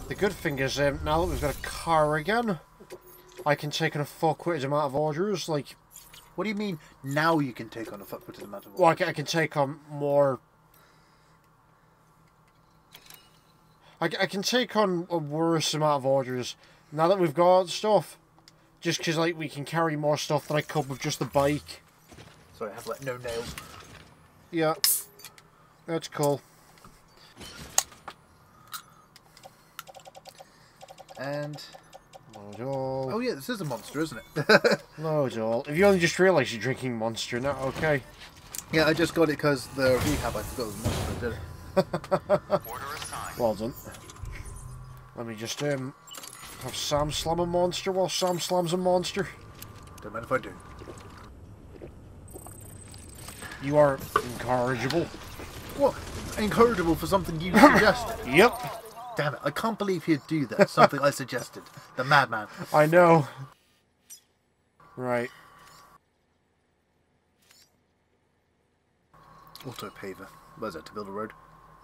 The good thing is, now that we've got a car again, I can take on a fuck-witted amount of orders, like... What do you mean, now you can take on a fuck-witted amount of orders? Well, I can take on more... I can take on a worse amount of orders, now that we've got stuff. Just because, like, we can carry more stuff than I could with just the bike. Sorry, I have, like, no nails. Yeah. That's cool. And... Load all. Oh yeah, this is a monster, isn't it? Load all. If you only just realised you're drinking Monster, now okay. Yeah, I just got it because the rehab I forgot was Monster, I did it. Order assigned. Well done. Let me just have Sam slam a monster while Sam slams a monster. Don't mind if I do. You are incorrigible. What? Incorrigible for something you suggested? Yep. Damn it, I can't believe he'd do that. Something I suggested. The madman. I know. Right. Auto paver. Where's that, to build a road?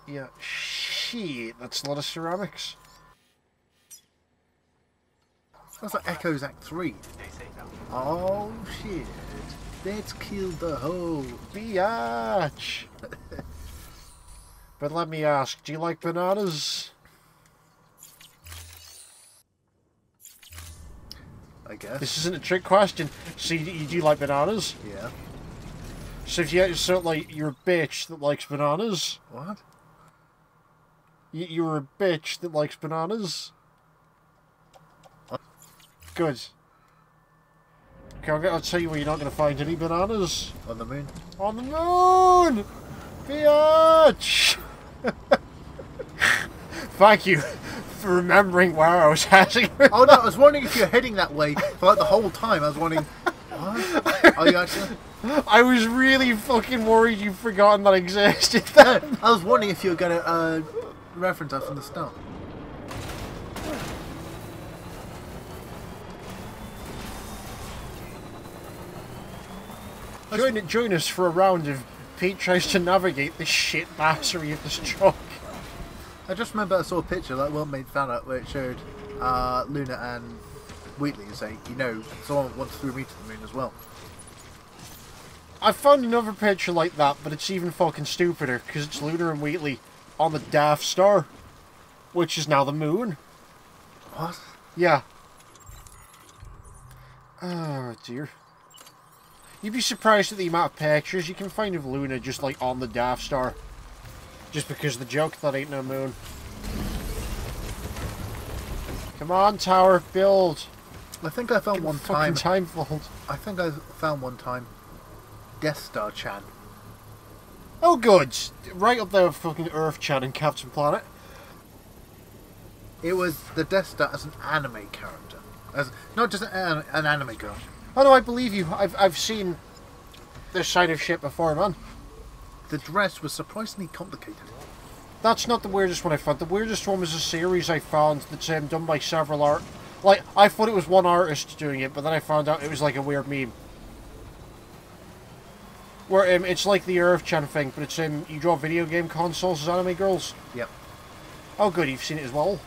Yeah. Shit, that's a lot of ceramics. That's like Echoes Act 3. Oh shit. Let's kill the hoe. Biatch. But let me ask, do you like bananas? I guess. This isn't a trick question. So you do like bananas? Yeah. So if you like you're a bitch that likes bananas. What? You're a bitch that likes bananas. What? Good. Okay, I'll tell you where you're not going to find any bananas. On the moon? On the moon! Biatch! Thank you for remembering where I was heading. Oh no, I was wondering if you're heading that way for like the whole time. I was wondering, what? Are you actually? I was really fucking worried you'd forgotten that existed then. I was wondering if you were going to reference that from the start. Join us for a round of Pete tries to navigate the shit battery of this truck. I just remember I saw a picture like Well Made Fan Art where it showed Luna and Wheatley and saying, you know, someone wants to throw me to the moon as well. I found another picture like that, but it's even fucking stupider because it's Luna and Wheatley on the Death Star, which is now the moon. What? Yeah. Oh dear. You'd be surprised at the amount of pictures you can find of Luna just like on the Death Star. Just because of the joke that ain't no moon. Come on, tower, build. I think I found one time. Time vault. I think I found one time Death Star Chan. Oh, good. Right up there with fucking Earth Chan and Captain Planet. It was the Death Star as an anime character, as not just an anime girl. Oh no, I believe you. I've seen this side of shit before, man. The dress was surprisingly complicated. That's not the weirdest one I found. The weirdest one was a series I found that's done by several art. Like, I thought it was one artist doing it, but then I found out it was like a weird meme. Where it's like the Earth-chan thing, but it's you draw video game consoles as anime girls. Yep. Oh good, you've seen it as well.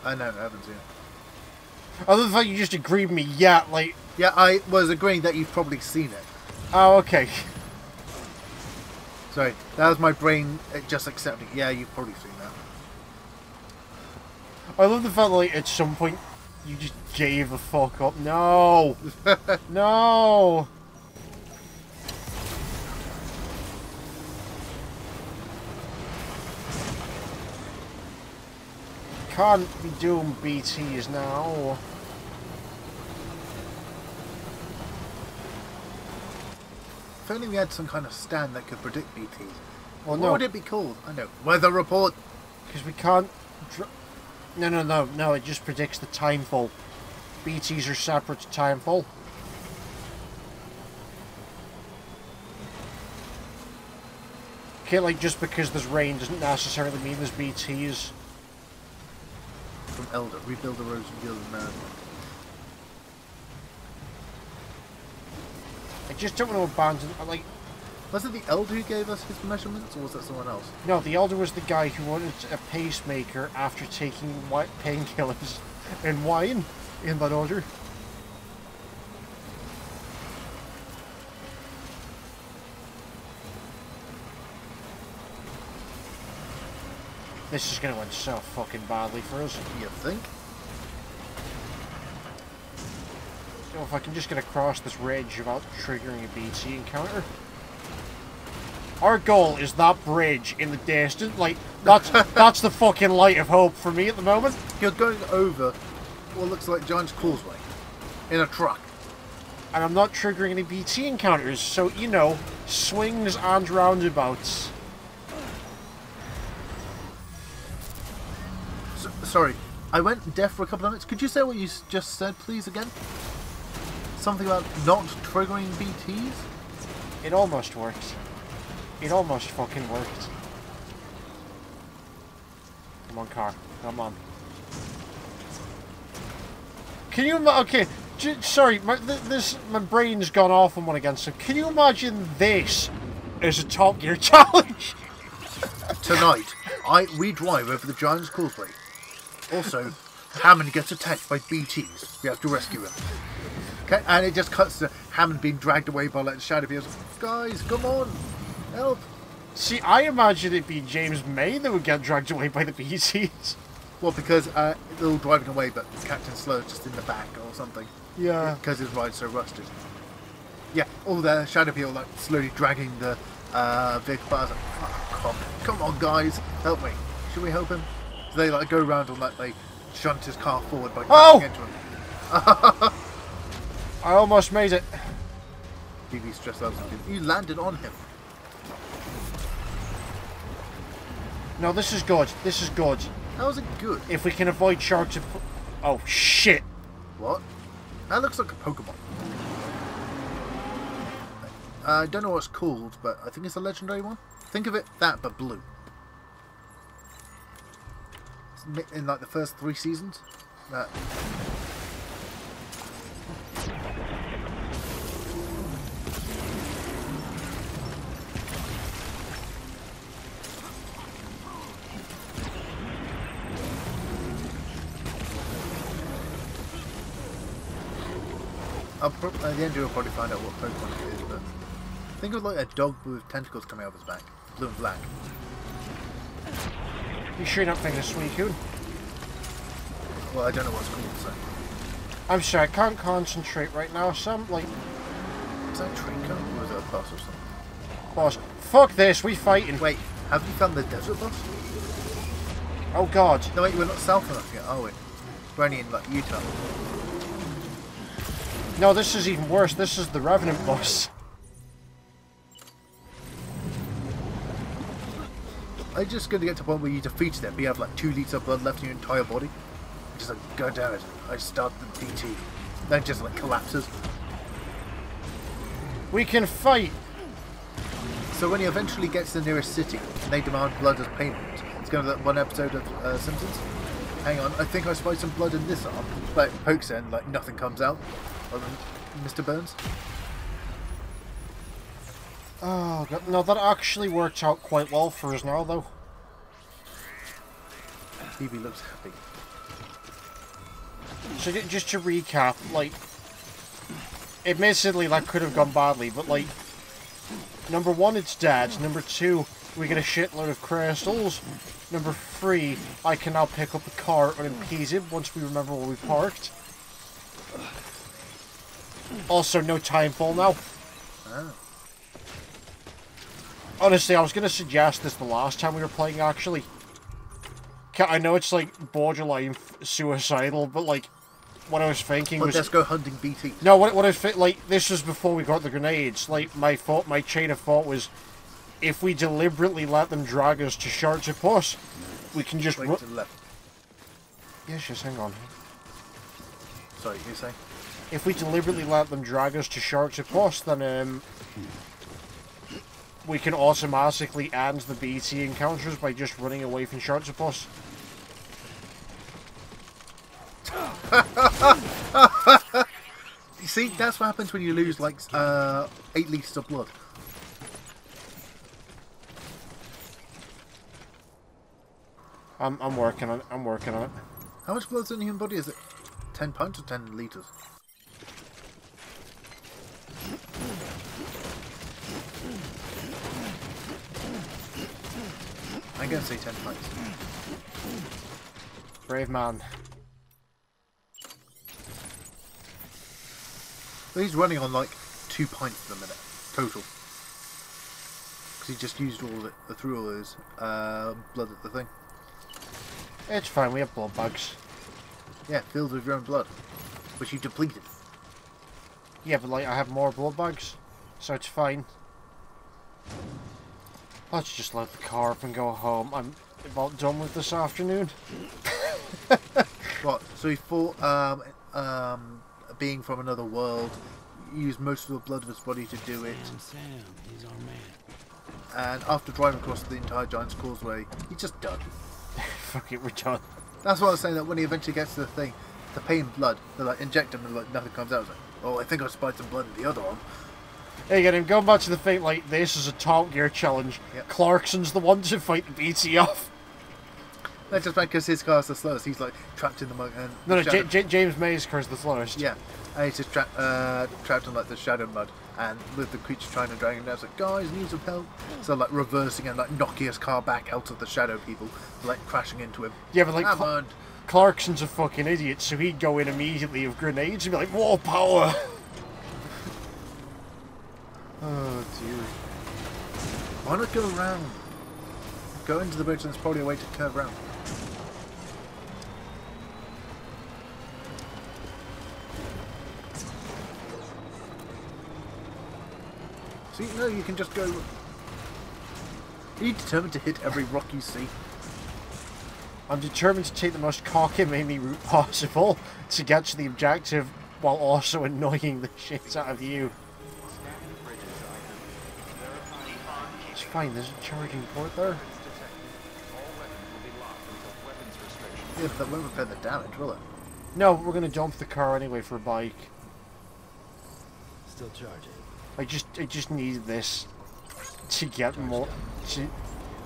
No, I haven't seen it. Other than that, you just agreed with me, yeah, like... Yeah, I was agreeing that you've probably seen it. Oh, okay. Sorry, that was my brain just accepting. Yeah, you've probably seen that. I love the fact that, like, at some point, you just gave the fuck up. No! No! Can't be doing BTs now. If only we had some kind of stand that could predict BTs. Well, What would it be called? I know. Weather report. Because we can't... No, it just predicts the timefall. BTs are separate to timefall. Okay, like, just because there's rain doesn't necessarily mean there's BTs. From Elder. Rebuild the roads and build the marathon. I just don't want to abandon... Like, Was it the Elder who gave us his measurements, or was that someone else? No, the Elder was the guy who wanted a pacemaker after taking painkillers and wine, in that order. This is going to end so fucking badly for us. You think? So if I can just get across this ridge without triggering a BT encounter. Our goal is that bridge in the distance. Like, that's the fucking light of hope for me at the moment. You're going over what looks like Giant's Causeway in a truck. And I'm not triggering any BT encounters, so, you know, swings and roundabouts. Sorry, I went deaf for a couple of minutes. Could you say what you just said, please, again? Something about not triggering BTs? It almost worked. It almost fucking worked. Come on, car. Come on. Can you... Okay, sorry, my brain's gone off on one again, so can you imagine this as a Top Gear challenge? Tonight, we drive over the Giant's Causeway. Also, Hammond gets attacked by BTs. We have to rescue him. Okay, and it just cuts to Hammond being dragged away by like shadow peers. Guys, come on, help! See, I imagine it being James May that would get dragged away by the BTs. Well, because they're all driving away, but Captain Slow's just in the back or something. Yeah. Because his ride's so rusted. Yeah, all the shadow people like slowly dragging the vehicle. But I was like, oh, come on, guys, help me! Should we help him? So they like go around and like they shunt his car forward by crashing into him. I almost made it. BB stressed out something. You landed on him. No, this is good. This is good. How is it good? If we can avoid sharks... Oh, shit. What? That looks like a Pokemon. I don't know what it's called, but I think it's a legendary one. Think of it that, but blue. It's in like the first 3 seasons. At the end you'll probably find out what Pokemon it is, but think of like a dog with tentacles coming out of his back. Blue and black. You sure you're not thinking of Suicune? Well, I don't know what it's called, so... I'm sorry, I can't concentrate right now, so I'm like... Is that a train car? Or is that a bus or something? Boss, fuck this, we fighting. Wait, have you found the desert bus? Oh god. No wait, we're not south enough yet, are we? We're only in like Utah. No, this is even worse. This is the Revenant bus. I'm just going to get to the point where you defeat them, but you have like 2 litres of blood left in your entire body. Just like, god damn it, I start the BT. Then it just like collapses. We can fight. So when he eventually gets to the nearest city, and they demand blood as payment, it's going to be that one episode of Simpsons. Hang on, I think I spotted some blood in this arm. Like, pokes in, like nothing comes out. Mr. Burns? Oh, God. No, that actually worked out quite well for us now, though. Phoebe looks happy. So, just to recap, like... Admittedly, that could have gone badly, but, like... Number 1, it's dead. Number 2, we get a shitload of crystals. Number 3, I can now pick up the car unimpeded once we remember where we parked. Also, no time fall now. Oh. Honestly, I was going to suggest this the last time we were playing, actually. I know it's, like, borderline suicidal, but, like, what I was thinking was... Let's go hunting BT. No, what I was like, this was before we got the grenades. Like, my chain of thought was, if we deliberately let them drag us to Shards of Puss, we can just... Wait to the left. Yes, just hang on. Sorry, you say? If we deliberately let them drag us to Shards of Puss, then, we can automatically end the BT encounters by just running away from Shards of Puss. You see, that's what happens when you lose like 8 litres of blood. I'm working on it. I'm working on it. How much blood's in the human body? Is it 10 pints or 10 litres? I'm going to say 10 pints. Brave man. So he's running on like 2 pints a minute total. Because he just used all of it, through all his blood at the thing. It's fine, we have blood bags. Yeah, filled with your own blood. Which you depleted. Yeah, but like I have more blood bags, so it's fine. Let's just load the car up and go home. I'm about done with this afternoon. What? So he fought a being from another world, used most of the blood of his body to do it. Sam, he's our man. And after driving across the entire Giant's Causeway, he's just done. Fuck it, we're done. That's why I was saying that when he eventually gets to the thing, the pain blood, they like inject him and like nothing comes out. It's like, oh, I think I spied some blood in the other one. Hey, again, going back to the thing, like, this is a Top Gear challenge. Yep. Clarkson's the one to fight the BT off. That's just because his car's the slowest. He's like trapped in the mud. And No, shadow. James May's car's the slowest. Yeah, and he's just trapped in like the shadow mud, and with the creature trying to drag him down, it's like, guys, need some help. So like reversing and like knocking his car back out of the shadow people, like crashing into him. Yeah, but like, Come on. Clarkson's a fucking idiot, so he'd go in immediately with grenades and be like, whoa, power! Oh, dear. Why not go around? Go into the bridge, and there's probably a way to curve around. See, no, you can just go. Are you determined to hit every rock you see? I'm determined to take the most cockamamie route possible to get to the objective while also annoying the shit out of you. It's fine, there's a charging port there. Yeah, but that won't repair the damage, will it? No, we're gonna dump the car anyway for a bike. Still charging. I just needed this to get more.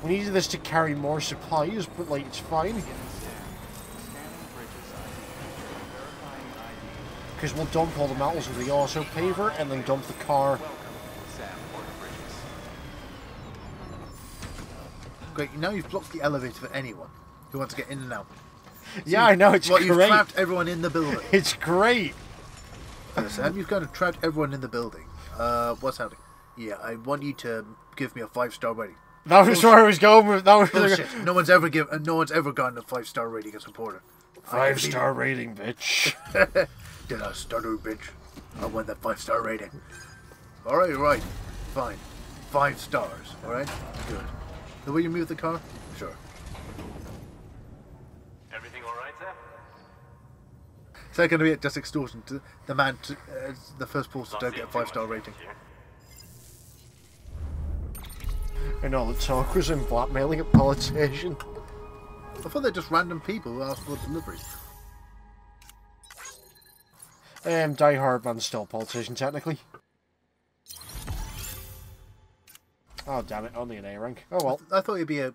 We needed this to carry more supplies, but like it's fine. Because we'll dump all the metals into the auto paver and then dump the car. Great, now you've blocked the elevator for anyone who wants to get in and out. Yeah, I know, it's Well, you've great. trapped everyone in the building. It's great. Sam, you've kind of trapped everyone in the building. What's happening? Yeah, I want you to give me a 5-star rating. That was where I was going with. That was Bullshit. No one's ever gotten a 5-star rating as a reporter. 5-star rating, bitch. Did I stutter, bitch? I want that 5-star rating. Alright, right. Fine. 5 stars, alright? Good. The way you move the car? Sure. Everything alright, Sam? Is that going to be just extortion to the man, the first porter to get a 5-star rating? And all the talk was in blackmailing a politician. I thought they're just random people who ask for deliveries. Die Hard Man's still a politician, technically. Oh, damn it, only an A rank. Oh well. I thought you'd be a...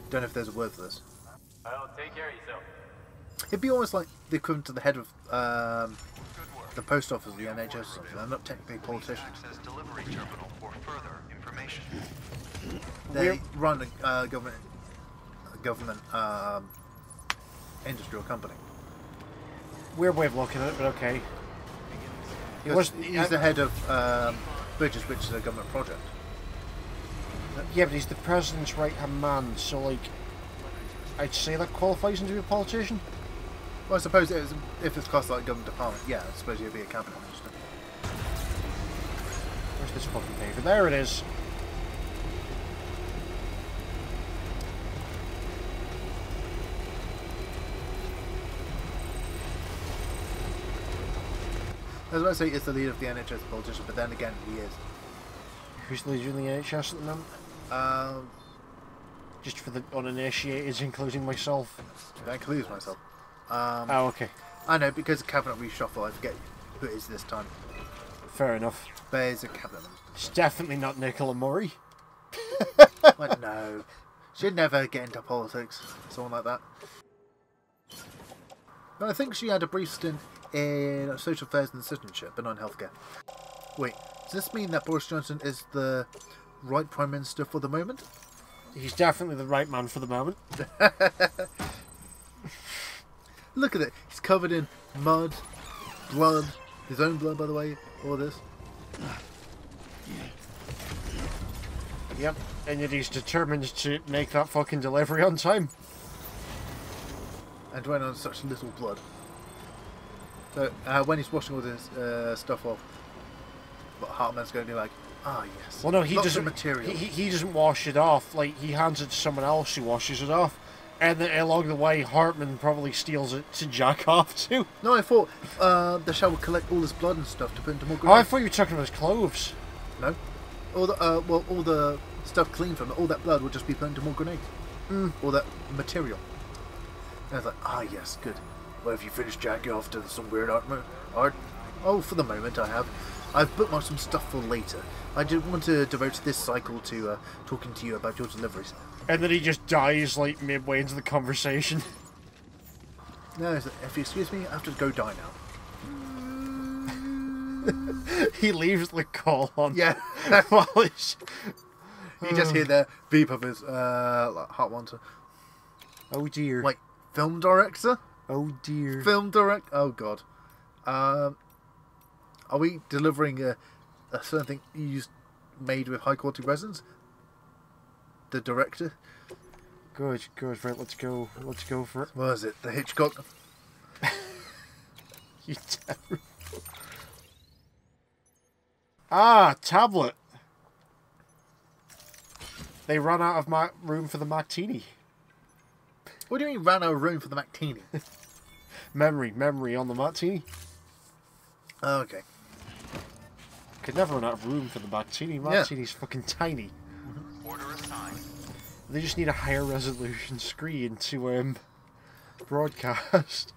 Don't know if there's a word for this. Well, take care of yourself. It'd be almost like the equivalent to the head of the post office of the NHS or something. I'm not technically a politician. Access delivery terminal for further information. They run a government industrial company. Weird way of looking at it, but okay. He's the head of Bridges, which is a government project. Yeah, but he's the president's right-hand man, so like, I'd say that qualifies him to be a politician. Well, I suppose if it's classed like a government department, yeah, I suppose he'd be a cabinet minister. Where's this fucking paper? There it is. I was about to say it's the leader of the NHS politician, but then again, he is. Who's the leader in the NHS at the moment? Just for the uninitiated, including myself. That includes myself. Oh, okay. I know, because of cabinet reshuffle, I forget who it is this time. Fair enough. But it's a cabinet minister. It's definitely not Nicola Murray. Well, no. She'd never get into politics, someone like that. But I think she had a brief stint in social affairs and citizenship, but not in healthcare. Wait, does this mean that Boris Johnson is the right Prime Minister for the moment? He's definitely the right man for the moment. Look at it. He's covered in mud, blood, his own blood, by the way, all this. Yep, and yet he's determined to make that fucking delivery on time. And run on such little blood. So, when he's washing all this stuff off, but Hartman's going to be like, ah, yes. Well, no, he lots doesn't. of material. He doesn't wash it off. Like, he hands it to someone else who washes it off. And then along the way, Hartman probably steals it to jack off too. No, I thought the Shell would collect all this blood and stuff to put into more Oh, grenades. I thought you were talking about his clothes. No. All the, all the stuff cleaned from it, all that blood would just be put into more grenades. All that material. And I was like, ah, yes, good. Well, have you finished jacking off to some weird art? Oh, for the moment I have. I've bookmarked some stuff for later. I didn't want to devote this cycle to talking to you about your deliveries. And then he just dies, like, midway into the conversation. No, if you excuse me, I have to go die now. He leaves the call on. Yeah. While he's... You just hear the beep of his heart monitor. Oh dear. Like, film director? Oh dear. Film direct? Oh god. Are we delivering a certain thing used made with high quality resins? The director? Good, right, let's go for it. What is it? The Hitchcock? You terrible. Ah, tablet. They run out of room for the martini. What do you mean ran out of room for the martini? Memory on the martini. Oh, okay. Could never run out of room for the martini. Martini's fucking tiny. Order assigned. They just need a higher resolution screen to broadcast.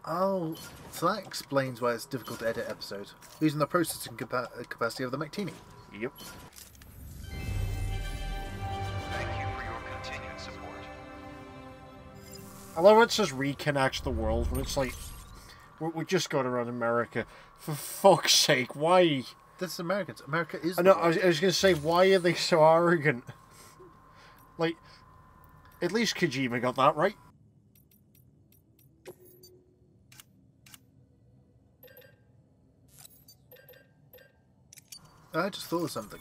Oh, so that explains why it's difficult to edit episodes. Using the processing capacity of the martini. Yep. Thank you for your continued support. I love how it says reconnect the world when it's like, we're just going around America. For fuck's sake, why? This is Americans. America is. I know. I was going to say, why are they so arrogant? Like, at least Kojima got that right. I just thought of something.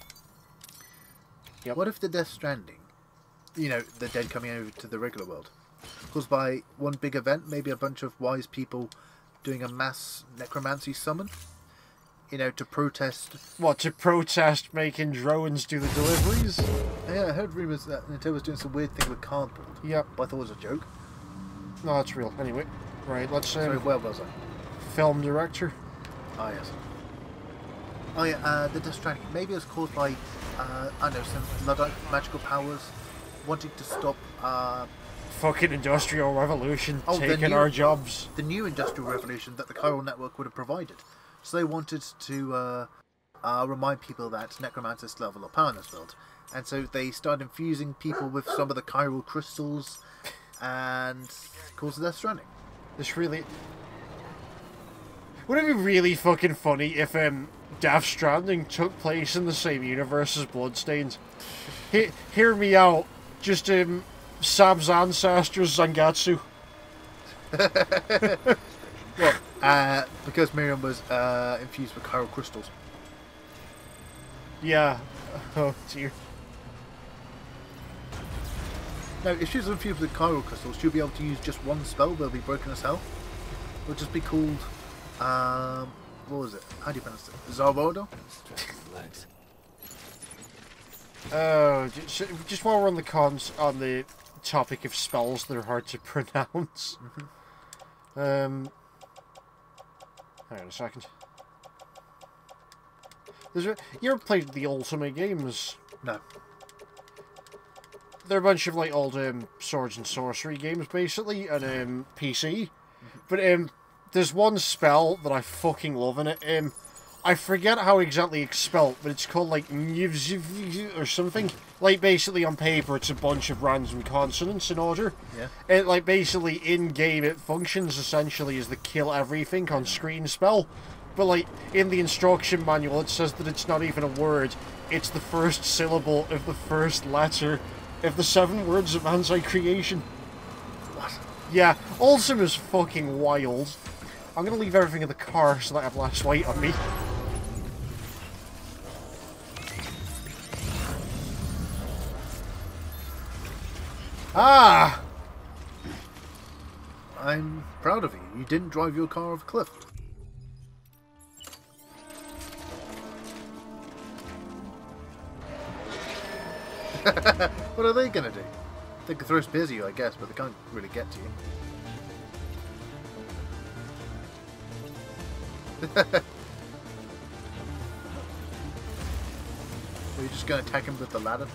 Yep. What if the Death Stranding, you know, the dead coming over to the regular world, caused by one big event, maybe a bunch of wise people doing a mass necromancy summon? You know, to protest... What, to protest making drones do the deliveries? Yeah, I heard rumours that Nintendo was doing some weird thing with cardboard. Yep. But I thought it was a joke. No, that's real. Anyway, right, let's... Sorry, where was I? Film director. Ah, yes. Oh yeah, the Death Stranding. Maybe it was caused by, I don't know, some Luddite magical powers wanting to stop, Fucking Industrial Revolution Oh, the taking new- our jobs. the new industrial revolution that the chiral network would have provided. So they wanted to remind people that necromancers still have a lot of power in this world. And so they started infusing people with some of the chiral crystals and caused the Death Stranding. This really... Would it be really fucking funny if Death Stranding took place in the same universe as Bloodstained? Hear me out. Just Sam's ancestors, Zangatsu. Well, because Miriam was infused with chiral crystals. Yeah. Oh dear. Now, if she's infused with chiral crystals, she'll be able to use just one spell. They'll be broken as hell. It'll just be called, what was it? How do you pronounce it? Zarvado? Legs. Oh, just while we're on the topic of spells that are hard to pronounce. Hang on a second. You ever played the Ultimate games? No. They're a bunch of like old swords and sorcery games, basically, and PC. But there's one spell that I fucking love in it. I forget how exactly it's spelled, but it's called like or something. Like basically on paper, it's a bunch of random consonants in order. Yeah. It like basically in game it functions essentially as the kill everything on screen spell, but like in the instruction manual it says that it's not even a word. It's the first syllable of the first letter of the 7 words of anti-creation. What? Yeah, Olsen is fucking wild. I'm gonna leave everything in the car so that I have less weight on me. Ah! I'm proud of you. You didn't drive your car off a cliff. What are they gonna do? They can throw spears at you, I guess, but they can't really get to you. Are you just gonna attack him with the ladder?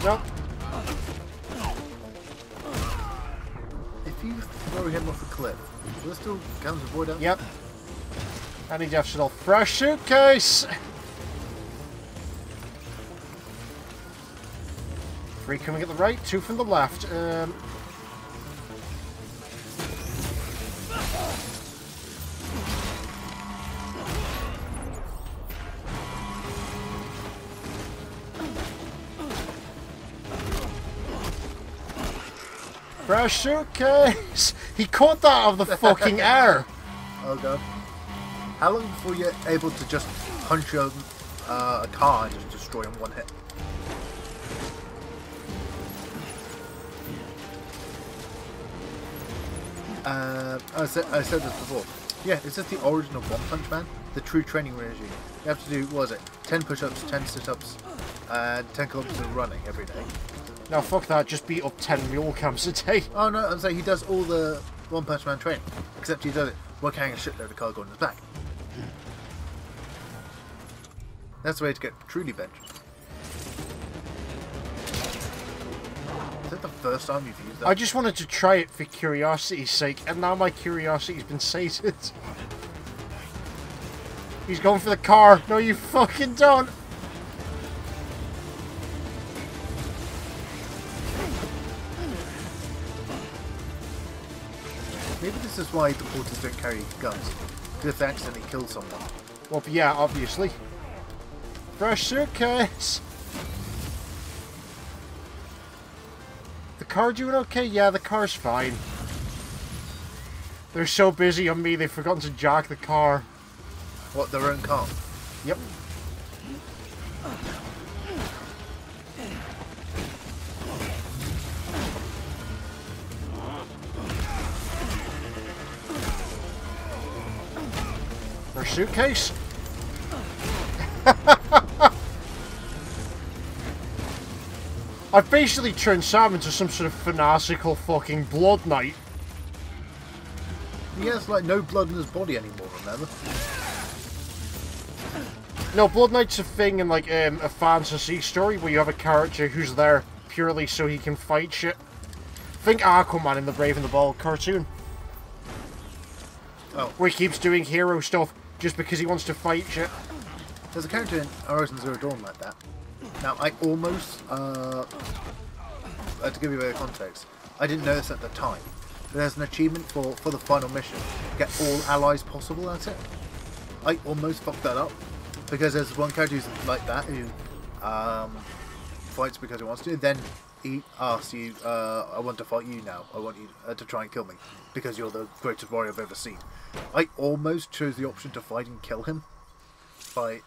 Nope. If you throw him off a cliff, will there still count as avoid out? Yep. Any definitely fresh suitcase. 3 coming at the right, 2 from the left. Fresh suitcase! He caught that out of the fucking air! Oh god. How long before you're able to just punch a car and just destroy in one hit? I said this before. Yeah, is this the origin of One Punch Man? The true training regime. You have to do, what was it, 10 push-ups, 10 sit-ups, and 10 kilometers of running every day. No, fuck that, just beat up 10 mule camps a day. Oh no, I'm saying he does all the One Punch Man training. Except he does it while carrying a shitload of cargo on his back. That's the way to get truly benched. Is that the first time you've used that? I just wanted to try it for curiosity's sake, and now my curiosity's been sated. He's going for the car. No, you fucking don't. Maybe this is why the porters don't carry guns. Because if they accidentally kill someone. Well, yeah, obviously. Fresh suitcase. The car doing okay? Yeah, the car's fine. They're so busy on me, they've forgotten to jack the car. What, their own car? Yep. Their suitcase? I've basically turned Sam into some sort of fanatical fucking blood knight. He has like no blood in his body anymore, remember? No, Blood Knight's a thing in like a fantasy story where you have a character who's there purely so he can fight shit. Think Aquaman in the Brave and the Bold cartoon. Oh. Where he keeps doing hero stuff just because he wants to fight shit. There's a character in Horizon Zero Dawn like that. Now, I almost, to give you a bit of context, I didn't know this at the time. But there's an achievement for the final mission. Get all allies possible, that's it. I almost fucked that up. Because there's one character who's like that, who fights because he wants to. Then he asks you, I want to fight you now. I want you to try and kill me. Because you're the greatest warrior I've ever seen. I almost chose the option to fight and kill him. By,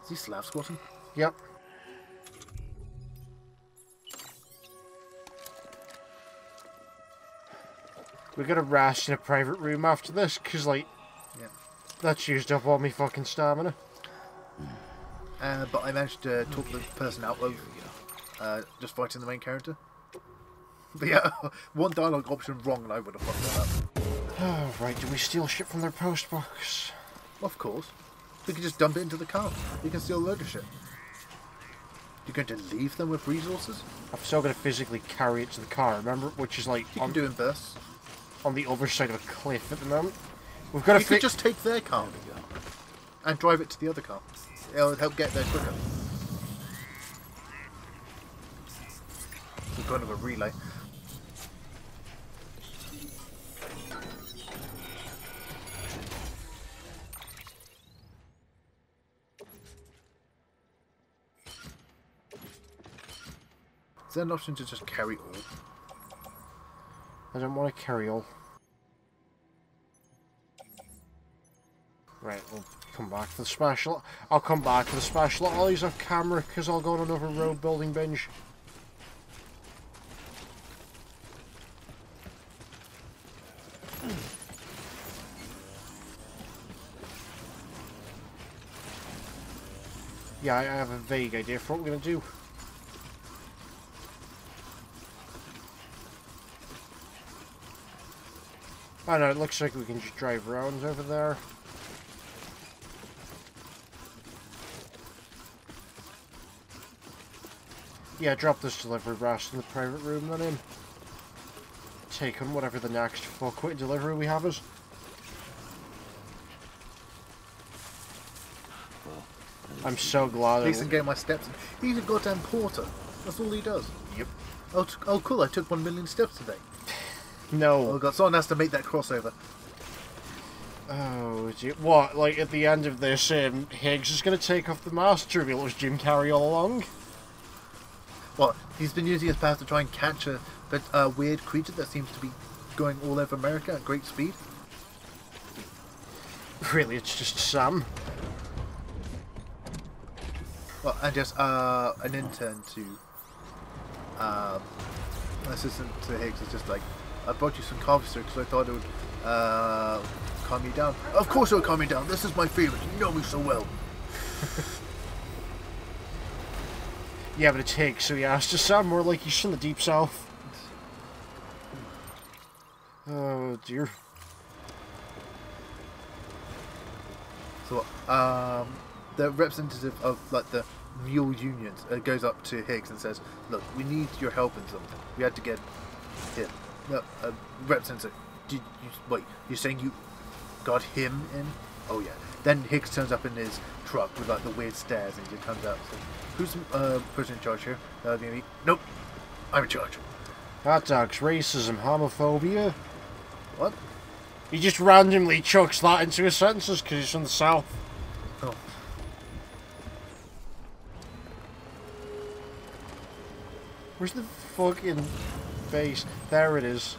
is he slab squatting? Yep. We're gonna rest in a private room after this, because, like, Yeah. that's used up all my fucking stamina. But I managed to talk the person out of just fighting the main character. But yeah, one dialogue option wrong and I would have fucked that up. Oh, right, do we steal shit from their post box? Of course. We can just dump it into the car. We can steal a load of shit. You're going to leave them with resources? I'm still going to physically carry it to the car, remember? Which is like You can do in bursts. on the other side of a cliff at the moment. We've got to You could just take their car and drive it to the other car. It'll help get there quicker. Some kind of a relay. Is there an option to just carry all? I don't want to carry all. Right, we'll come back to the special. I'll come back to the special. I'll use off camera because I'll go on another road building binge. Yeah, I have a vague idea for what we're going to do. I know, it looks like we can just drive around over there. Yeah, drop this delivery rest in the private room then in. Take on whatever the next fuckwit delivery we have is. I'm so glad. At least I can get my steps in. He's a goddamn porter. That's all he does. Yep. Oh cool, I took 1 million steps today. No. Oh god, someone has to make that crossover. Oh, gee. What? Like at the end of this, Higgs is going to take off the mask to reveal it was Jim Carrey all along? Well, he's been using his powers to try and catch a weird creature that seems to be going all over America at great speed. Really, it's just Sam. Well, and just an intern to assistant to Higgs is just like, I brought you some coffee, sir, because I thought it would calm you down. Of course it will calm me down. This is my favorite. You know me so well. Yeah, but it takes, so he has to sound more like he's from the deep south. Oh dear. So, the representative of like the mule unions goes up to Higgs and says, "Look, we need your help in something. We had to get him." No, representative, wait, you're saying you got him in? Oh yeah. Then Higgs turns up in his truck with like the weird stairs, and he just comes out and says, "Who's the person in charge here? That'll be me." "Nope, I'm in charge." Hot dogs, racism, homophobia. What? He just randomly chucks that into his sentences because he's from the south. Oh. Where's the fucking base? There it is.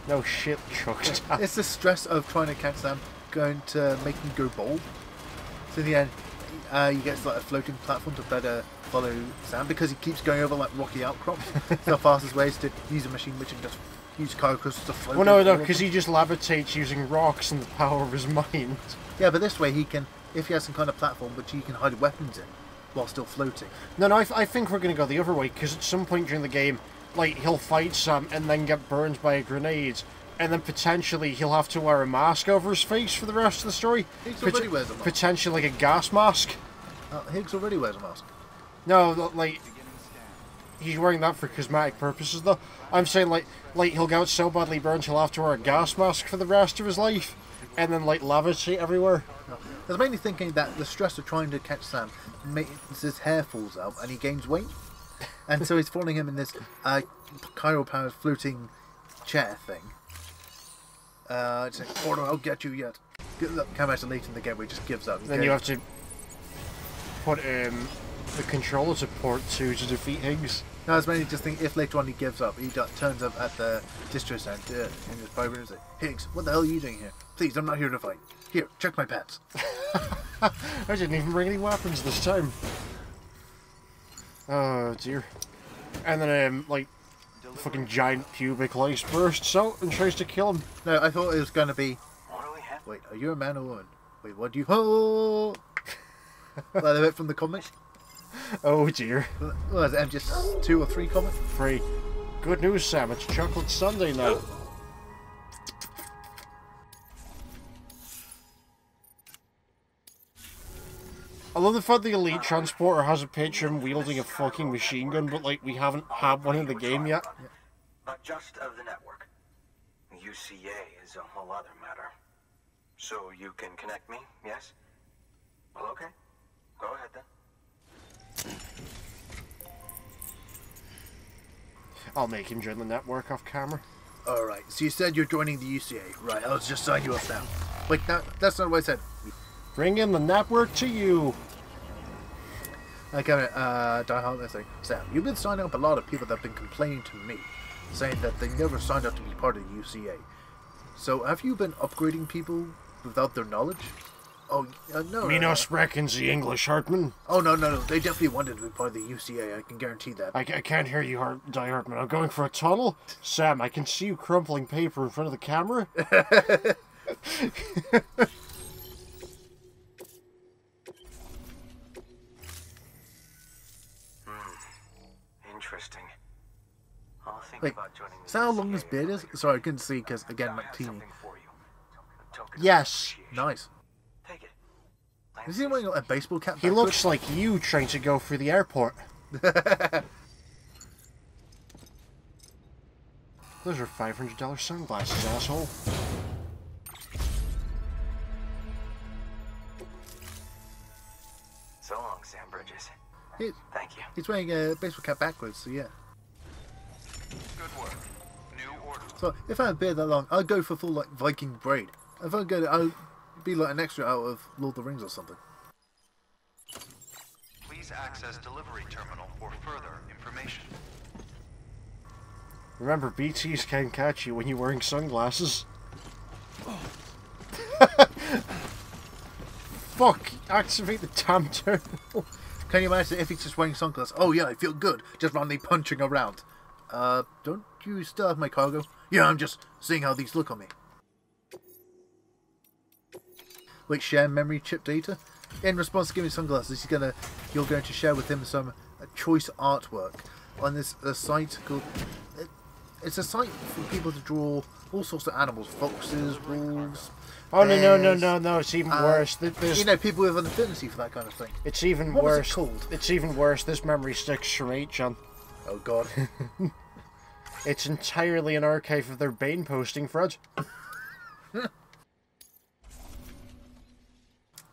No shit, chucked down. It's the stress of trying to catch them going to make him go bold. So in the end, he gets like a floating platform to better follow Sam because he keeps going over like rocky outcrops. So the fastest way is to use a machine which can just use car crystals to float. Well, no, because he just levitates using rocks and the power of his mind. Yeah, but this way he can, if he has some kind of platform which he can hide weapons in while still floating. No, I think we're going to go the other way because at some point during the game, like, he'll fight Sam and then get burned by a grenade. And then potentially he'll have to wear a mask over his face for the rest of the story. Higgs already wears a mask. Potentially like a gas mask. Higgs already wears a mask. No, like, he's wearing that for cosmetic purposes though. I'm saying like he'll get so badly burned he'll have to wear a gas mask for the rest of his life. And then like levitate everywhere. No. I was mainly thinking that the stress of trying to catch Sam makes his hair falls out and he gains weight. And so he's following him in this chiral-powered floating chair thing. It's like, "Porter, I'll get you yet." Come out late in the game where he just gives up. Then you have to put the controller support to defeat Higgs. No, I was mainly just thinking if later on he gives up, he turns up at the distro center in his private room and says, "Higgs, what the hell are you doing here? Please, I'm not here to fight. Here, check my pants." I didn't even bring any weapons this time. Oh dear. And then like fucking giant pubic lace bursts out and tries to kill him. No, I thought it was going to be... Wait, are you a man or woman? Wait, what do you... Oh! Like the bit from the comic? Oh dear. Well, is it just 2 or 3 comic? 3. Good news, Sam. It's Chocolate Sunday now. I love the fact the elite transporter has a picture of him wielding a fucking machine gun, but like we haven't had one in the game yet. Not just of the network. UCA is a whole other matter. So you can connect me, yes? Well, okay. Go ahead then. I'll make him join the network off camera. Alright, so you said you're joining the UCA. Right, I'll just sign you up now. Wait, no, that's not what I said. Bring in the network to you. Okay, Die Hard, let's say, Sam, you've been signing up a lot of people that have been complaining to me, saying that they never signed up to be part of the UCA. So, have you been upgrading people without their knowledge? Oh, no. Me no sprechen the English, Hartman. Oh, no. They definitely wanted to be part of the UCA, I can guarantee that. I can't hear you, Die Hartman. I'm going for a tunnel. Sam, I can see you crumpling paper in front of the camera. Interesting. I'll think Wait, about joining the is that how long UCA this beard is? Sorry, I couldn't see because, again, my teeny. Something for you. A token of Yes. appreciation. Nice. Take it. Is he wearing a baseball cap? He looks like you trying to go through the airport. Those are $500 sunglasses, asshole. So long, Sam Bridges. He- Thank you. He's wearing a baseball cap backwards, so yeah. Good work. New order. So if I had a beard that long, I'd go for full like Viking braid. If I go, I'd be like an extra out of Lord of the Rings or something. Please access delivery terminal for further information. Remember, BTs can't catch you when you're wearing sunglasses. Fuck! Activate the damn terminal. Can you imagine if he's just wearing sunglasses? Oh yeah, I feel good. Just randomly punching around. Don't you still have my cargo? Yeah, I'm just seeing how these look on me. Wait, share memory chip data? In response to giving sunglasses, you're going to share with him some choice artwork on this site called. It's a site for people to draw all sorts of animals: foxes, wolves. Oh bears, no! It's even worse. There's, You know, people with an affinity for that kind of thing. it's even What was it worse. called? It's even worse. This memory sticks from 8, John. Oh god. It's entirely an archive of their Bane posting, Fred. Can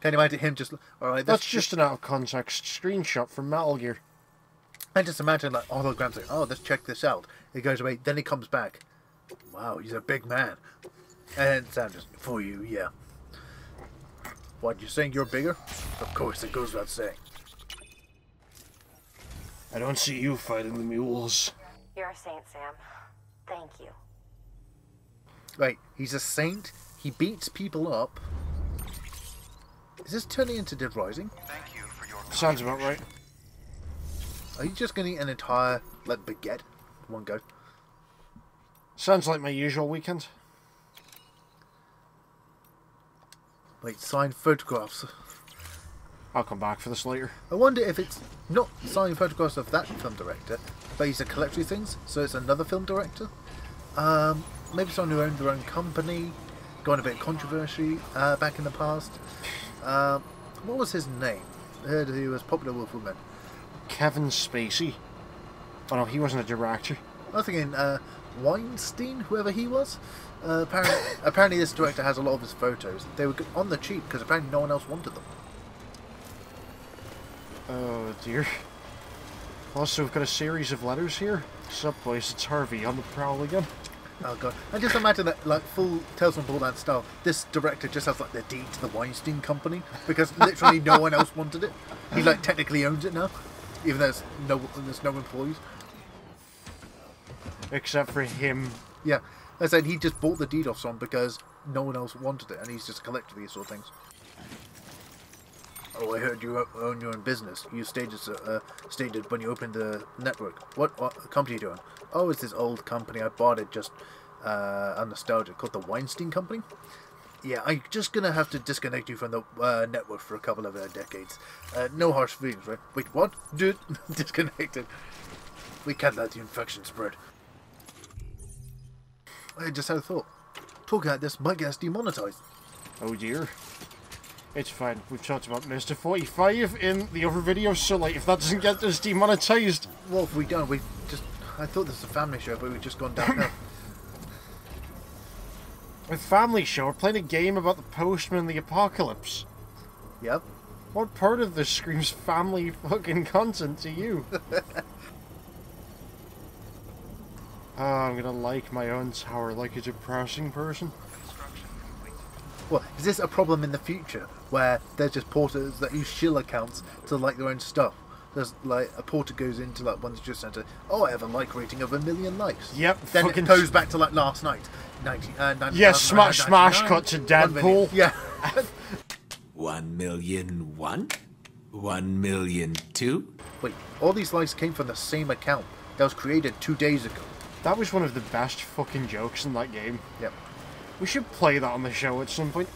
you imagine him just? All right, That's just an out of context screenshot from Metal Gear. I just imagine like holograms like, oh, let's check this out. He goes away, then he comes back. Wow, he's a big man. And Sam just, for you, yeah. What, you saying you're bigger? Of course, it goes without saying. I don't see you fighting the mules. You're a saint, Sam. Thank you. Right, he's a saint. He beats people up. Is this turning into Dead Rising? Thank you for your Sounds about right. Are you just going to eat an entire, like, baguette in one go? Sounds like my usual weekend. Wait, signed photographs. I'll come back for this later. I wonder if it's not signed photographs of that film director, but he's a collector of things, so it's another film director. Maybe someone who owned their own company, got a bit of controversy back in the past. What was his name? I heard he was popular with women. Kevin Spacey. Oh no, he wasn't a director. I was thinking Weinstein, whoever he was. Apparently this director has a lot of his photos. They were on the cheap because apparently no one else wanted them. Oh dear. Also, we've got a series of letters here. Sup boys, it's Harvey on the prowl again. Oh god. And just imagine that, like, full Tales from Borderlands style, this director just has, like, the deed to the Weinstein company, because literally no one else wanted it. He, like, technically owns it now, even though there's no employees. Except for him. Yeah. I said he just bought the deed off someone because no one else wanted it, and he's just a collector of these sort of things. Oh, I heard you own your own business. You stated when you opened the network. What company are you doing? Oh, it's this old company. I bought it just on nostalgia, called the Weinstein Company. Yeah, I'm just going to have to disconnect you from the network for a couple of decades. No harsh feelings, right? Wait, what? Dude, disconnected. We can't let the infection spread. I just had a thought. Talking like this might get us demonetized. Oh dear. It's fine. We've talked about Mr. 45 in the other video, so like, if that doesn't get us demonetized... Well, if we don't, we just... I thought this was a family show, but we've just gone downhill. With Family Show, we're playing a game about the postman and the apocalypse. Yep. What part of this screams family fucking content to you? Oh, I'm gonna like my own tower like a depressing person. Well, is this a problem in the future where there's just porters that use shill accounts to like their own stuff? There's like a porter goes into like one's just sent I have a like rating of 1 million likes. Yep. Then fucking it goes back to like last night. 90, yeah, smash cut to Deadpool. Yeah. 1,000,001? 1,000,002? Wait, all these likes came from the same account that was created 2 days ago. That was one of the best fucking jokes in that game. Yep. We should play that on the show at some point.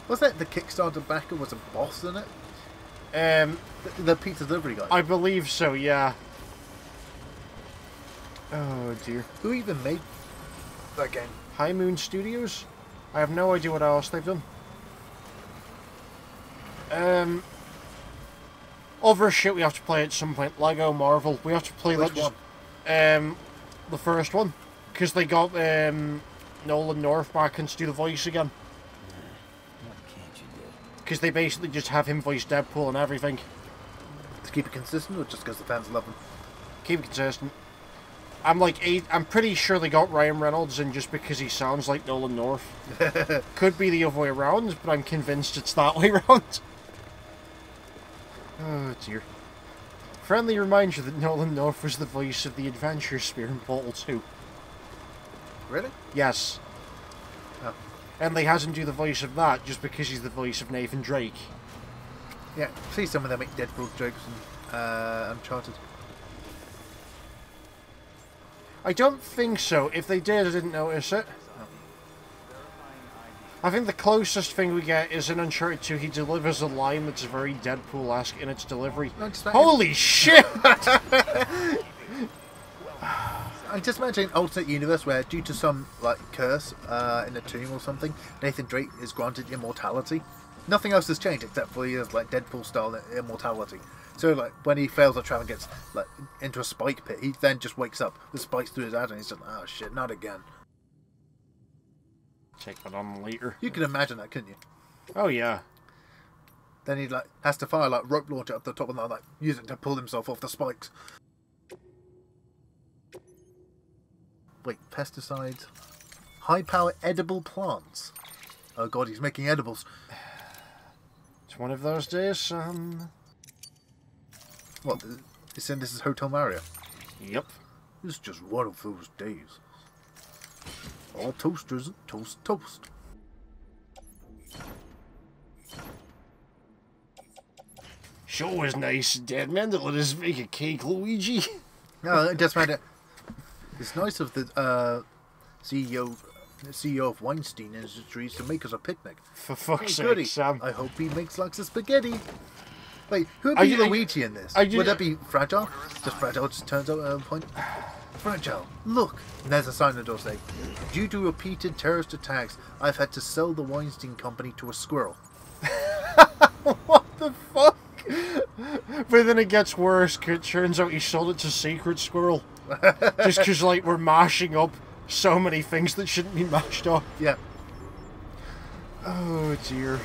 Was that the Kickstarter backer was a boss in it? The pizza delivery guy. I believe so, yeah. Oh dear. Who even made that game? High Moon Studios? I have no idea what else they've done. Other shit we have to play at some point. Lego Marvel. We have to play Which that. one? The first one. Because they got Nolan North back and to do the voice again. What can't you do? Because they basically just have him voice Deadpool and everything. To keep it consistent, or just because the fans love him? Keep it consistent. I'm pretty sure they got Ryan Reynolds in just because he sounds like Nolan North. Could be the other way around, but I'm convinced it's that way around. Oh dear. Friendly reminder that Nolan North was the voice of the Adventure Spear in Portal 2. Really? Yes. Oh. And they had him do the voice of that just because he's the voice of Nathan Drake. Yeah, see some of them make Deadpool jokes in Uncharted. I don't think so. If they did, I didn't notice it. I think the closest thing we get is in Uncharted 2, he delivers a line that's very Deadpool-esque in its delivery. No, Holy shit! I just imagine an alternate universe where, due to some like curse in a tomb or something, Nathan Drake is granted immortality. Nothing else has changed except for he has like Deadpool-style immortality. So like when he fails to travel and gets like into a spike pit, he then just wakes up with spikes through his head and he's just oh shit, not again. Take that on later. You can imagine that, couldn't you? Oh yeah. Then he like has to fire like rope launcher up the top and like use it to pull himself off the spikes. Wait, pesticides, high power edible plants. Oh god, he's making edibles. It's one of those days, son. What? He's saying this is Hotel Mario. Yep. This is just one of those days. All toasters, toast, toast. Sure was nice, dead man, to let us make a cake, Luigi. No, it doesn't matter. It's nice of the CEO of Weinstein Industries to make us a picnic. For fuck's Hey, goody. sake, Sam. I hope he makes lots of spaghetti. Wait, who would be Luigi in this? Would that be Fragile? Just Fragile just turns out at a point. Fragile, look! And there's a sign on the door saying, due to repeated terrorist attacks, I've had to sell the Weinstein company to a squirrel. What the fuck? But then it gets worse, 'cause it turns out he sold it to Secret Squirrel. Just because, like, we're mashing up so many things that shouldn't be mashed up. Yeah. Oh, dear.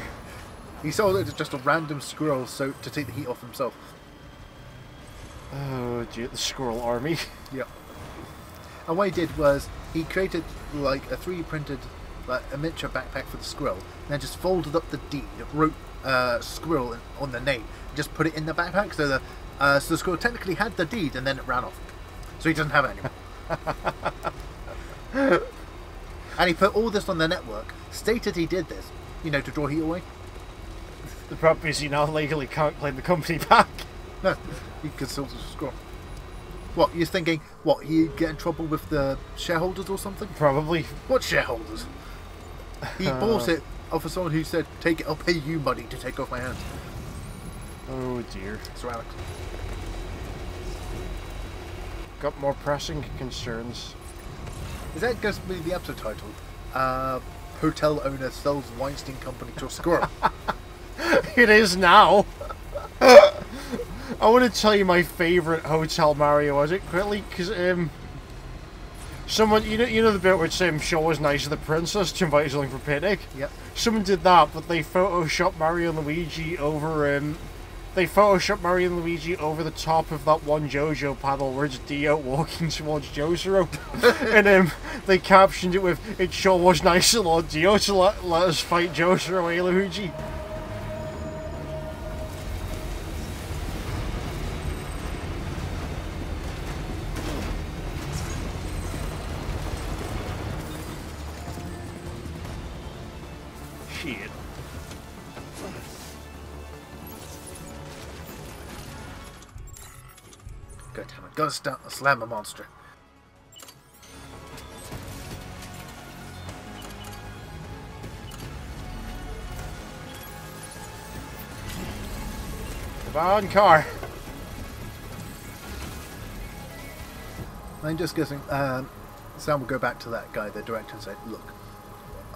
He sold it to just a random squirrel so to take the heat off himself. Oh, dear. The Squirrel Army. Yeah. And what he did was he created like a 3D printed like a miniature backpack for the squirrel, and then just folded up the deed, wrote squirrel on the name, and just put it in the backpack so the squirrel technically had the deed, and then it ran off. So he doesn't have it anymore. And he put all this on the network, stated he did this, you know, to draw heat away. The problem is he now legally can't claim the company back. No, he consulted the squirrel. What, you're thinking, what, he'd get in trouble with the shareholders or something? Probably. What shareholders? He bought it off of someone who said, take it, I'll pay you money to take off my hands. Oh, dear. So Alex. Got more pressing concerns. Is that going to be the episode title? hotel owner sells Weinstein company to a squirrel. It is now. I want to tell you my favorite Hotel Mario, was it, quickly? Because, someone, you know the bit where Shaw was nice to the princess to invite something for picnic? Yep. Someone did that, but they photoshopped Mario and Luigi over, the top of that one JoJo panel where it's Dio walking towards Jotaro. And they captioned it with, "It sure was nice of Lord Dio to let us fight Jotaro, eh, Luigi?" Shit. God damn it. Gotta slam a monster. Come on, car. I'm just guessing. Sam will go back to that guy, the director, and say, "Look,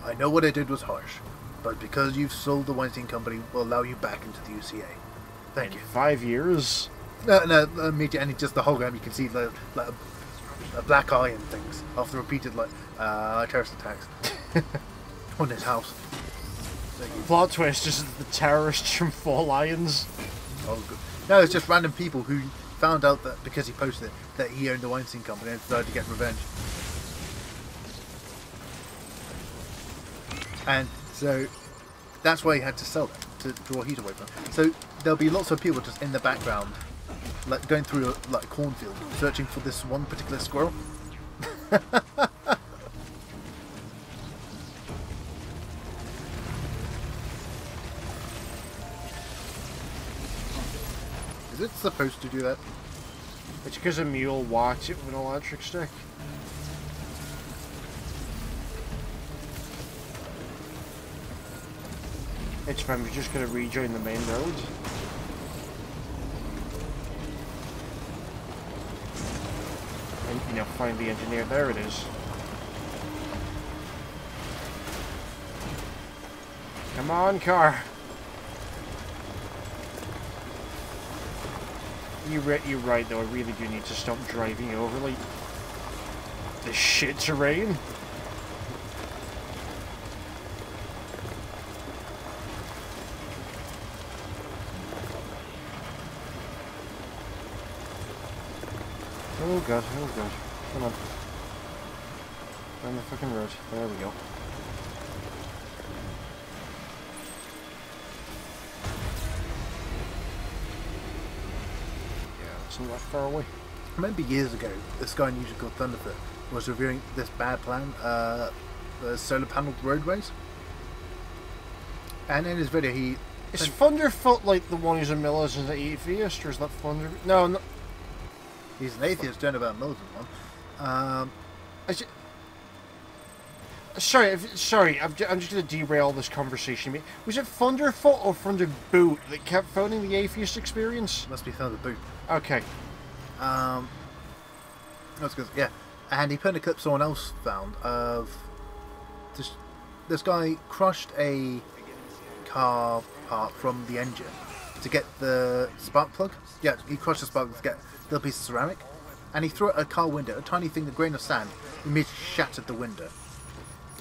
I know what I did was harsh, but because you've sold the Weinstein company, we'll allow you back into the UCA. Thank you." 5 years? No, immediately, and just the hologram, you can see like a black eye and things after repeated terrorist attacks on his house. Plot twist is the terrorists from Four Lions. Oh, good. No, it's just random people who found out that because he posted it, that he owned the Weinstein company and decided to get revenge. And so that's why he had to sell it, to draw heat away from it. So there'll be lots of people just in the background, like going through a cornfield, searching for this one particular squirrel. Is it supposed to do that? It's because a mule walks it with an electric stick. It's fine, we're just going to rejoin the main road. And, find the engineer. There it is. Come on, car. You're right, though. I really do need to stop driving over, like, the shit terrain. Oh god, oh god. Come on. Down the fucking road. There we go. Yeah, it's not that far away. I remember years ago, this guy in YouTube called Thunderfoot was reviewing this bad plan, the solar panel roadways. And in his video, he... Is Thunderfoot like the one who's a militant atheist, or is that Thunder... No. He's an atheist, don't know about militant one. Sorry, I'm just going to derail this conversation. Was it Thunderfoot or Thunderboot that kept phoning the atheist experience? Must be Thunderboot. Okay. That's good. Yeah, and he put in a clip someone else found of this guy crushed a car part from the engine to get the spark plug. Yeah, he crushed the spark plug to get a little piece of ceramic, and he threw it at a car window. A tiny thing, a grain of sand, immediately shattered the window.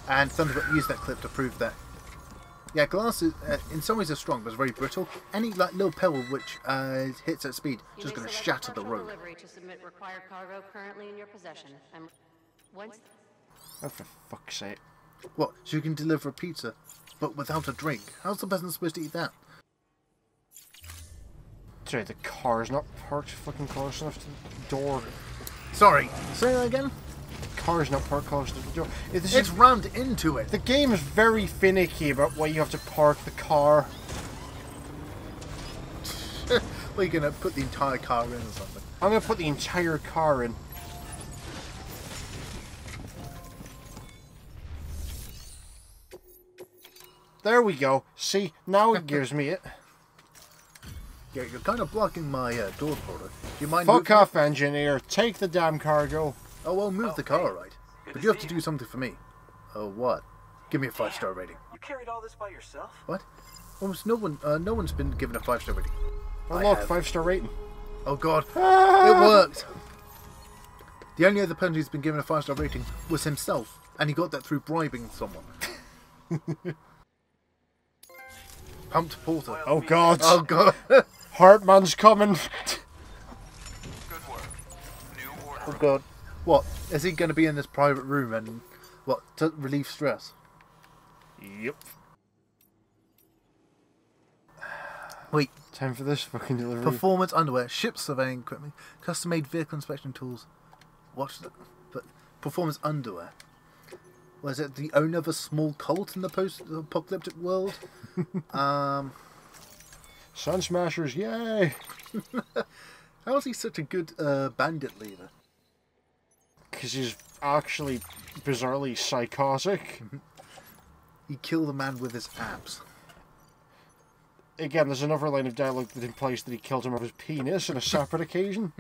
And Thunderbolt used that clip to prove that, yeah, glass is, in some ways is strong, but it's very brittle. Any little pebble which hits at speed is just going to shatter the road. To submit required cargo currently in your possession. Oh, for fuck's sake. What? So you can deliver a pizza, but without a drink? How's the person supposed to eat that? Sorry, the car's not parked fucking close enough to the door. Sorry, say that again? The car's not parked close to the door. It's rammed into it. The game is very finicky about why you have to park the car. Well, you're going to put the entire car in or something. I'm going to put the entire car in. There we go. See, now it gives me it. Yeah, you're kind of blocking my door portal. Do you mind? Fuck off, engineer. Take the damn cargo. Oh, well, move the car, right? But you have to do something for me. Oh, what? Give me a 5-star rating. You carried all this by yourself? What? Almost no one's been given a 5-star rating. Oh I look, have. 5-star rating. Oh god, it worked! The only other person who's been given a 5-star rating was himself, and he got that through bribing someone. Pumped Porter. Oh god. Oh god. Hartman's coming. Good work. New order. Oh god. What? Is he going to be in this private room and, what, to relieve stress? Yep. Wait, Time for this fucking delivery. performance underwear, ship surveying equipment, custom-made vehicle inspection tools. Watch the... But performance underwear. Was it the owner of a small cult in the post-apocalyptic world? Sun Smashers, yay! How is he such a good bandit leader? Because he's actually bizarrely psychotic. He killed a man with his abs. Again, there's another line of dialogue that implies that he killed him with his penis on a separate occasion.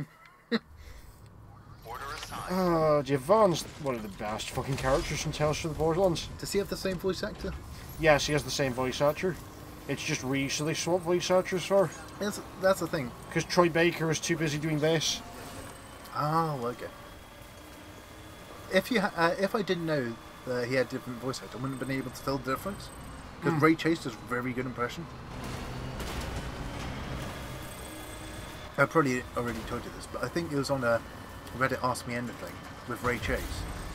Order assigned. Javon's one of the best fucking characters from Tales from the Borderlands. Does he have the same voice actor? Yes, he has the same voice actor. It's just recently swapped voice actors for. That's the thing. Because Troy Baker was too busy doing this. Oh, okay. If I didn't know that he had different voice actor, I wouldn't have been able to tell the difference. Because Ray Chase does a very good impression. I probably already told you this, but I think it was on a Reddit Ask Me Anything with Ray Chase.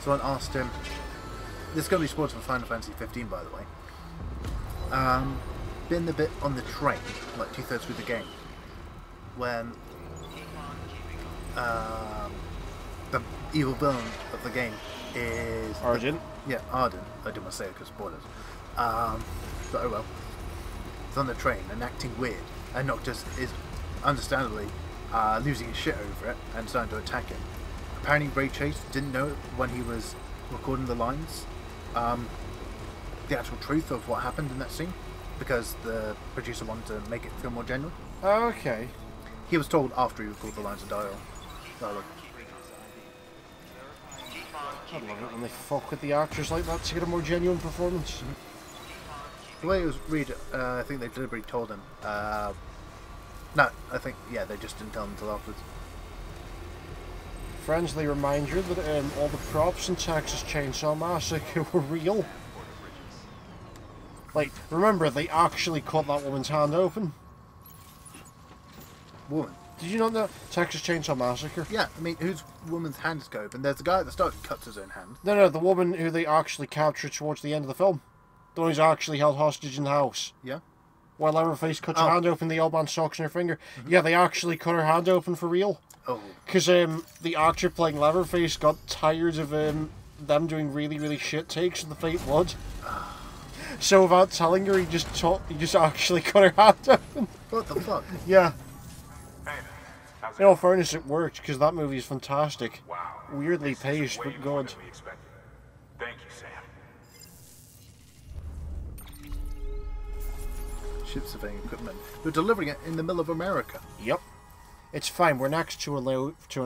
Someone asked him, this is going to be spoiled for Final Fantasy 15 by the way, been the bit on the train, like 2/3 through the game, when the evil villain of the game is... Argent? Yeah, Arden. I didn't want to say it because spoilers. But oh well. He's on the train and acting weird, and Noctis is understandably losing his shit over it and starting to attack him. Apparently Ray Chase didn't know when he was recording the lines the actual truth of what happened in that scene, because the producer wanted to make it feel more genuine. Okay. He was told after he recorded the lines of dialogue. I love it when they fuck with the actors like that to get a more genuine performance. The way it was read, I think they deliberately told him. No, I think, yeah, they just didn't tell him until afterwards. Friendly reminder that all the props in Texas Chainsaw Massacre were real. Like, remember, they actually cut that woman's hand open. Woman? Did you not know? Texas Chainsaw Massacre? Yeah, I mean, whose woman's hands go open? There's the guy at the start who cuts his own hand. No, the woman who they actually captured towards the end of the film. The one who's actually held hostage in the house. Yeah? While Leatherface cuts her hand open, the old man sucks in her finger. Yeah, they actually cut her hand open for real. Oh. Because the actor playing Leatherface got tired of them doing really, really shit takes of the fake blood. So without telling her, he just actually cut her hand open. What the fuck? Yeah. Hey, how's it In all fairness, it worked, because that movie is fantastic. Wow. Weirdly This is paced, way but more good. than we expected. Thank you, Sam. Ship surveying equipment. You're delivering it in the middle of America. Yep. It's fine, we're next to an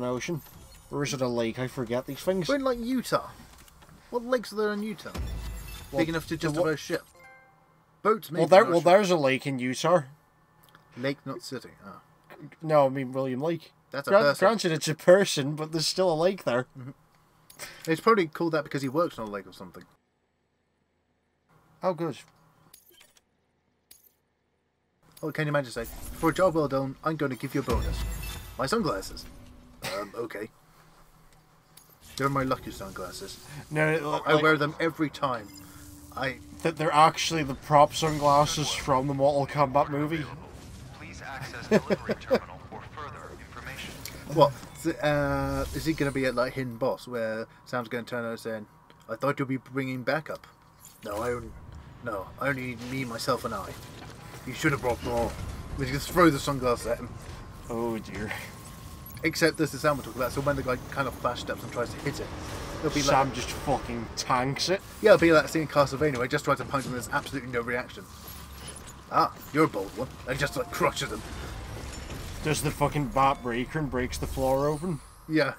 ocean. Or is it a lake? I forget these things. We're in, like, Utah. What lakes are there in Utah? Big enough to justify a ship. Boats, maybe. Well, there's a lake in Utah. Lake, not city. Oh. No, I mean William Lake. That's a person. Granted, it's a person, but there's still a lake there. It's probably called that because he works on a lake or something. Oh, good. What can you imagine say? For a job well done, I'm going to give you a bonus. My sunglasses. Okay. They're my lucky sunglasses. No, I wear them every time. That they're actually the prop sunglasses from the Mortal Kombat movie. Please access delivery terminal for further information. What? Is he going to be a like hidden boss where Sam's going to turn around saying, "I thought you'd be bringing backup." No, I only need me, myself, and I. You should have brought more. We just throw the sunglasses at him. Oh dear. Except this is Sam we're talking about. So when the guy kind of flash steps and tries to hit it, it'll be Sam like just fucking tanks it. yeah, it'll be like that scene in Castlevania where he just tries to punch him and there's absolutely no reaction. Ah, you're a bold one. And just like crushes him. Does the fucking bat breaker and breaks the floor open. Yeah.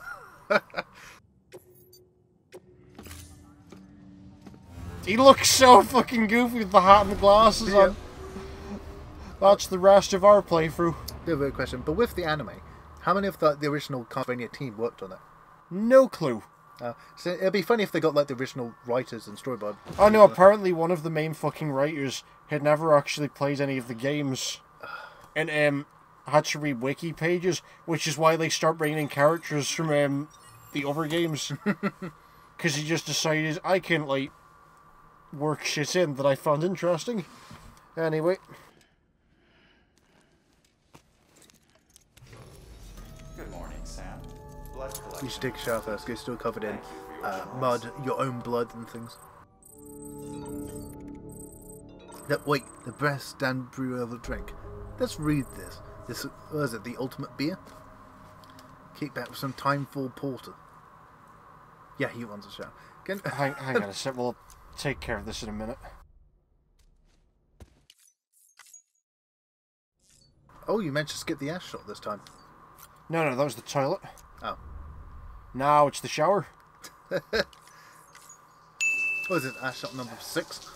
He looks so fucking goofy with the hat and the glasses on. That's the rest of our playthrough. The other question, but with the anime, how many of the original Castlevania team worked on it? No clue. So it'd be funny if they got like the original writers and storyboard. Oh no, apparently one of the main fucking writers had never actually played any of the games. And had to read wiki pages, which is why they start bringing in characters from the other games. Because he just decided, I can like work shit in that I found interesting. Anyway. Good morning, Sam. Blood collection. You should take a shower first, you're still covered in mud, your own blood and things. Wait, the best Dan brew ever drink. Let's read this. This was it, the ultimate beer? Kick back with some Timefall Porter. Yeah, he wants a shower. Hang on a sec, we'll take care of this in a minute. Oh, you managed to skip the ass shot this time. No, that was the toilet. Oh. Now it's the shower. What is it, ass shot number 6?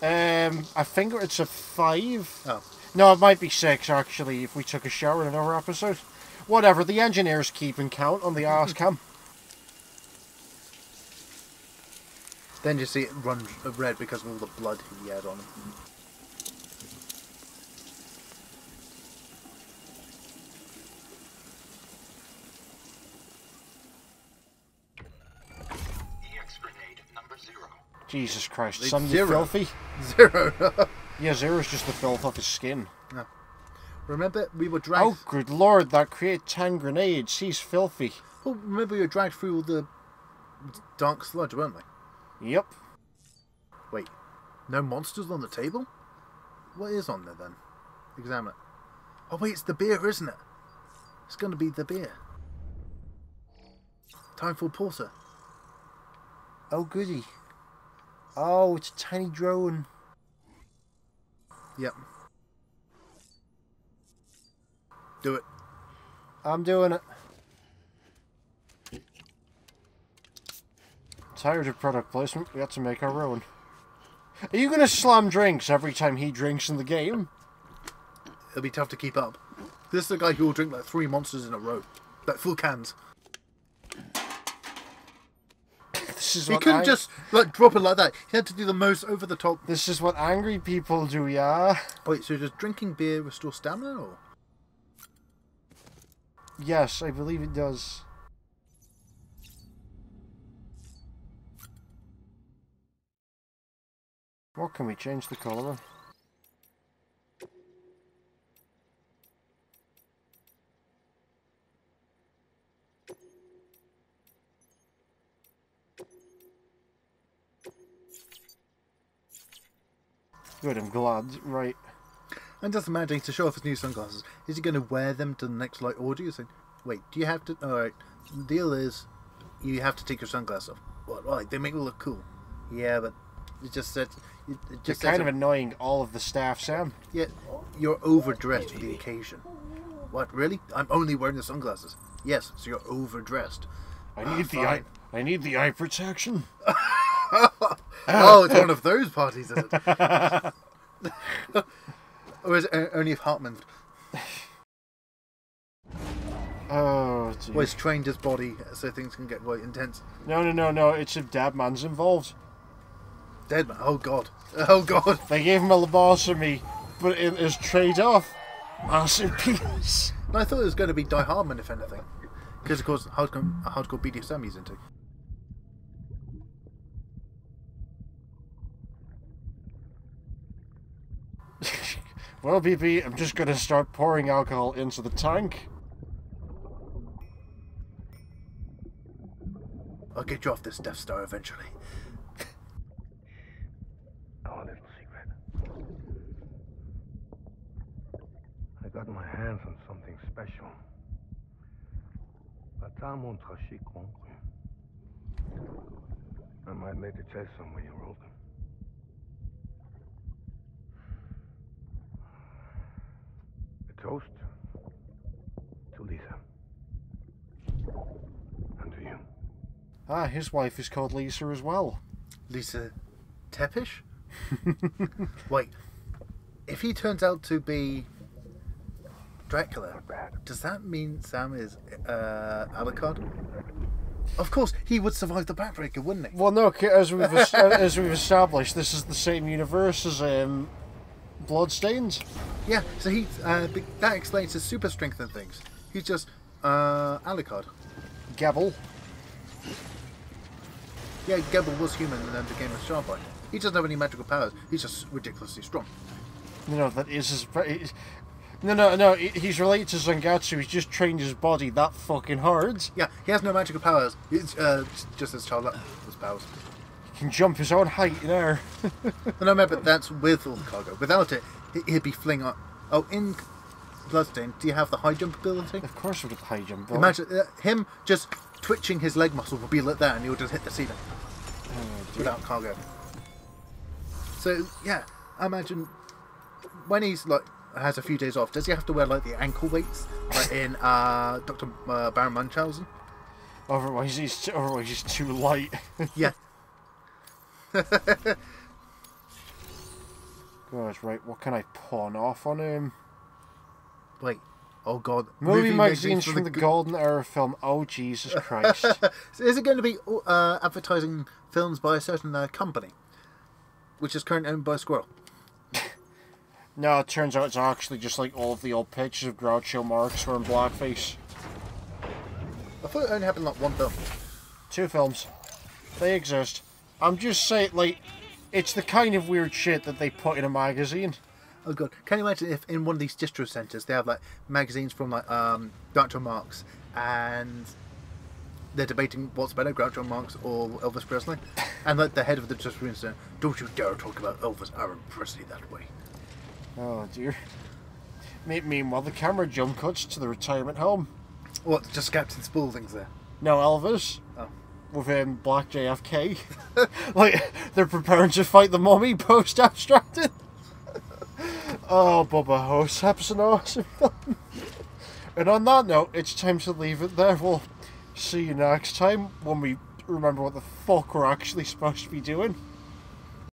I think it's a 5. Oh. No, it might be 6 actually, if we took a shower in another episode. Whatever, the engineer's keeping count on the arse cam. Then you see it run red because of all the blood he had on him. EX grenade number 0. Jesus Christ, It's son, you 0. filthy. 0. Yeah, 0's just the filth off his skin. No. Remember, we were dragged... Oh, good lord, that created 10 grenades. He's filthy. Oh, remember we were dragged through all the dark sludge, weren't we? Yep. Wait, no monsters on the table? What is on there then? Examine it. Oh wait, it's the beer, isn't it? It's going to be the beer. Timefall Porter. Oh, goody. Oh, it's a tiny drone. Yep. Do it. I'm doing it. Tired of product placement, we have to make our own. Are you going to slam drinks every time he drinks in the game? It'll be tough to keep up. This is the guy who will drink like 3 monsters in a row. Like full cans. This is He what couldn't just like drop it like that. He had to do the most over the top. This is what angry people do, yeah? Wait, so does drinking beer restore stamina or? Yes, I believe it does. What can we change the colour of? Good, I'm glad. Right. And just imagine to show off his new sunglasses. Is he going to wear them to the next light orgy? Saying, wait, do you have to? Alright, the deal is, you have to take your sunglasses off. What? Right, they make you look cool. Yeah, but it just said. It just You're kind of annoying all of the staff, Sam. Yeah, you're overdressed for the occasion. What? Really? I'm only wearing the sunglasses. Yes, so you're overdressed. I need the eye. I need the eye protection. Oh, it's one of those parties, is it? Or is it only if Hartman? Oh, dear. Well, he's trained his body so things can get quite intense. No. It's if Dabman's involved. Dead man. Oh god. Oh god. They gave him a lobotomy, but in his trade-off, massive penis. No, I thought it was going to be Die Hardman, if anything. Because, of course, hardcore BDSM he's into. Well, BP, I'm just going to start pouring alcohol into the tank. I'll get you off this Death Star eventually. Our little secret. I got my hands on something special. I might make a test some when you're older. A toast to Lisa. And to you. Ah, his wife is called Lisa as well. Lisa Tepish? Wait, if he turns out to be Dracula, does that mean Sam is Alucard? Of course, he would survive the Backbreaker, wouldn't he? Well, no, as we've established, this is the same universe as Bloodstains. Yeah, so he that explains his super strength and things. He's just Alucard. Gabble. Yeah, Gebel was human and then became a Starboy. He doesn't have any magical powers. He's just ridiculously strong. No, that is his... No, he's related to Zangatsu. He's just trained his body that fucking hard. Yeah, he has no magical powers. It's just his childlike powers. He can jump his own height in air. No, remember, that's with all the cargo. Without it, he'd be fling up. Oh, in Bloodstain, do you have the high jump ability? Of course we get the high jump ability. Imagine him just twitching his leg muscle would be like that and he'll just hit the ceiling. Without cargo. So, yeah, I imagine when he's like has a few days off, does he have to wear like the ankle weights like in Dr. Baron Munchausen? Otherwise he's too light. Yeah. God, right, what can I pawn off on him? Wait. Oh god. Movie magazines from the Golden Era film. Oh Jesus Christ. So is it going to be advertising films by a certain company? Which is currently owned by Squirrel? No, it turns out it's actually just like all of the old pictures of Groucho Marx wearing blackface. I thought it only happened like one film. 2 films. They exist. I'm just saying, like, it's the kind of weird shit that they put in a magazine. Oh god, can you imagine if in one of these distro centres they have like magazines from like Groucho Marx and they're debating what's better, Groucho Marx or Elvis Presley? And like the head of the distro said, "Don't you dare talk about Elvis Aaron Presley that way." Oh dear. Meanwhile, the camera jump cuts to the retirement home. What, just Captain Spaulding's there? No, Elvis. Oh. With Black JFK. Like, they're preparing to fight the mummy post-abstracted. Oh, Bubba Hosap's an awesome film. And on that note, it's time to leave it there. We'll see you next time when we remember what the fuck we're actually supposed to be doing.